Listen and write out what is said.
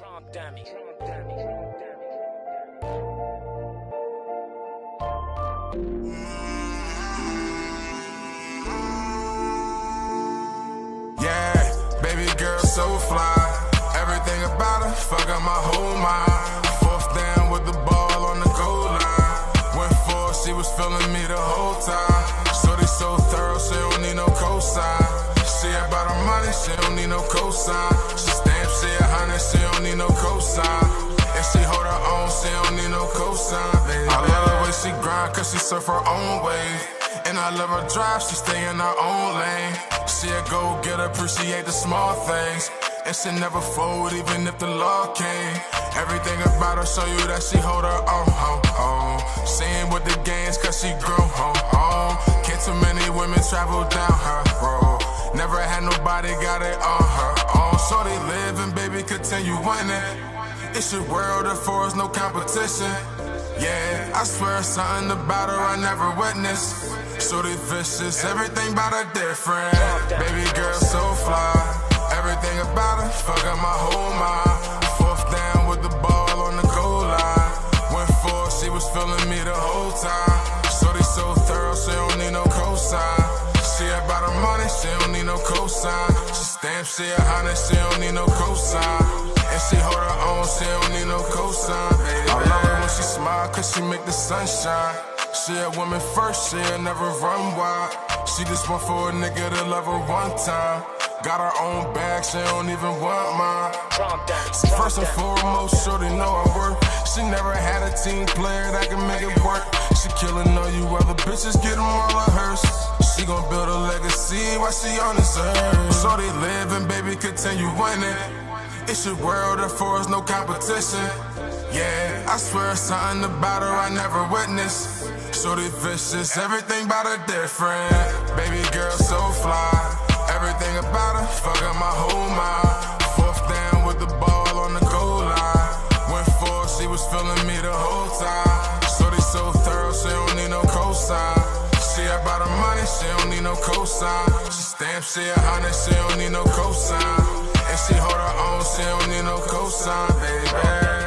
Trump dummy. Yeah, baby girl so fly. Everything about her, fuck up my whole mind. Fourth down with the ball on the goal line. Went for it, she was feeling me the whole time. Shorty so thorough, she don't need no cosign. She about her money, she don't need no cosign. She stamp, she 100, she don't need no cosign. And she hold her own, she don't need no cosign, baby. I love the way she grind, cause she surf her own way. And I love her drive, she stay in her own lane. She a go-getter, appreciate the small things. And she never fold, even if the law came. Everything about her show you that she hold her own. She ain't with the games, cause she grew home. Can't too many women travel down her road. Never had nobody got it on her own. So they live and baby continue winning. It's your world, therefore it's no competition. Yeah, I swear it's something about her I never witnessed. Shorty vicious, everything about her different. Baby girl so fly, everything about her, fuck up my whole mind. Fourth down with the ball on the goal line. Went for it, she was feeling me the whole time. Shorty so thorough, she don't need no cosign. She about her money, she don't need no cosign. She stamp, she 100, she don't need no cosign. And she hold her own, she don't need no cosign, baby. I love her when she smile, cause she make the sun shine. She a woman first, she'll never run wild. She just want for a nigga to love her one time. Got her own bag, she don't even want mine. First and foremost, shorty know her worth. She never had a team player that can make it work. She killin' all you other bitches, get them all of hers. She gon' build a legacy while she on this earth. So they live and baby continue winning. It's your world, therefore it's no competition. Yeah, I swear it's something about her I never witnessed. Shorty vicious, everything about her different. Baby girl so fly, everything about her, fuck up my whole mind. Fourth down with the ball on the goal line. Went for it, she was feeling me the whole time. Shorty so thorough, she don't need no cosign. She about her money, she don't need no cosign. She stamp, she 100, she don't need no cosign. And she hold her own, she don't need no cosign, baby.